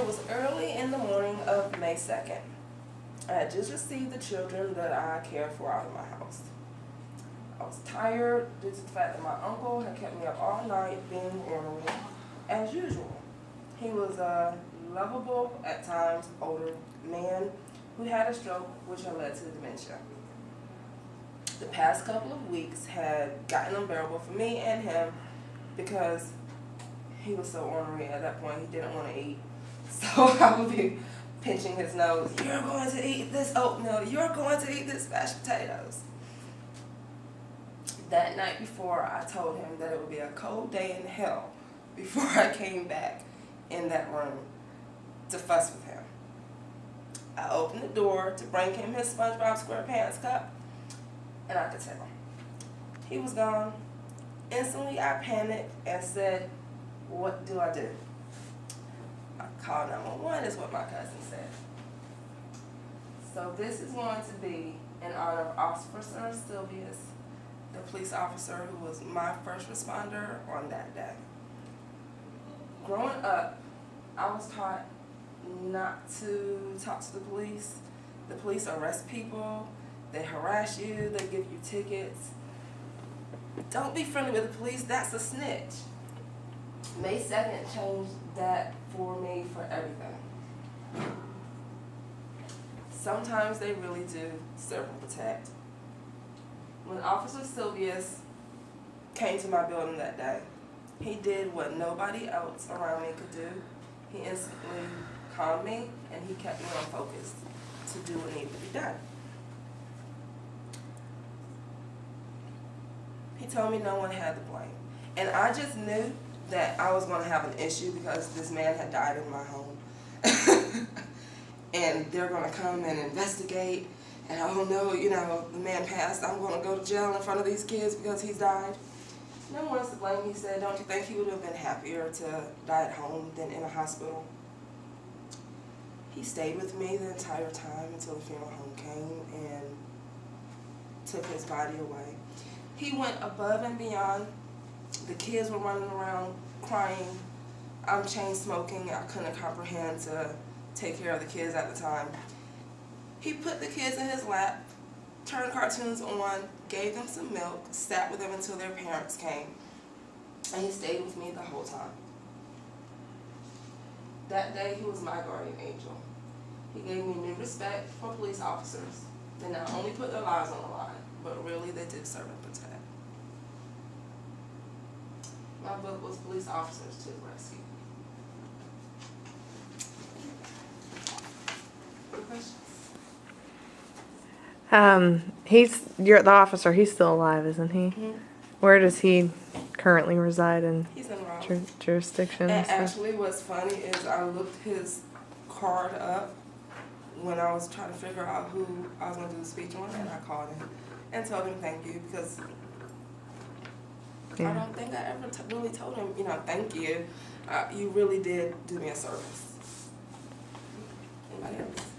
It was early in the morning of May 2nd. I had just received the children that I cared for out of my house. I was tired due to the fact that my uncle had kept me up all night being ornery, as usual. He was a lovable, at times, older man who had a stroke which had led to dementia. The past couple of weeks had gotten unbearable for me and him because he was so ornery. At that point, he didn't want to eat. So I would be pinching his nose. You're going to eat this oatmeal. You're going to eat this mashed potatoes. That night before, I told him that it would be a cold day in hell before I came back in that room to fuss with him. I opened the door to bring him his SpongeBob SquarePants cup, and I could tell. He was gone. Instantly, I panicked and said, "What do I do?" I called 911 is what my cousin said. So this is going to be in honor of Officer Sylvius, the police officer who was my first responder on that day. Growing up, I was taught not to talk to the police. The police arrest people, they harass you, they give you tickets. Don't be friendly with the police, that's a snitch. May 2nd changed that for me for everything. Sometimes they really do serve and protect. When Officer Sylvius came to my building that day, he did what nobody else around me could do. He instantly calmed me and he kept me on focus to do what needed to be done. He told me no one had the blame. And I just knew that I was going to have an issue because this man had died in my home. And they're going to come and investigate. And oh no, the man passed. I'm going to go to jail in front of these kids because he's died. No one's to blame, he said. Don't you think he would have been happier to die at home than in a hospital? He stayed with me the entire time until the funeral home came and took his body away. He went above and beyond. The kids were running around crying. I'm chain smoking. I couldn't comprehend to take care of the kids at the time. He put the kids in his lap, turned cartoons on, gave them some milk, sat with them until their parents came, and he stayed with me the whole time. That day, he was my guardian angel. He gave me new respect for police officers. They not only put their lives on the line, but really they did serve and protect. My book was Police Officers to the Rescue. Any questions? You're the officer. He's still alive, isn't he? Mm-hmm. Where does he currently reside in? He's in Raleigh. Jurisdiction. And actually, what's funny is I looked his card up when I was trying to figure out who I was going to do the speech on, and I called him and told him thank you because I don't think I ever really told him, thank you. You really did do me a service. Anybody else?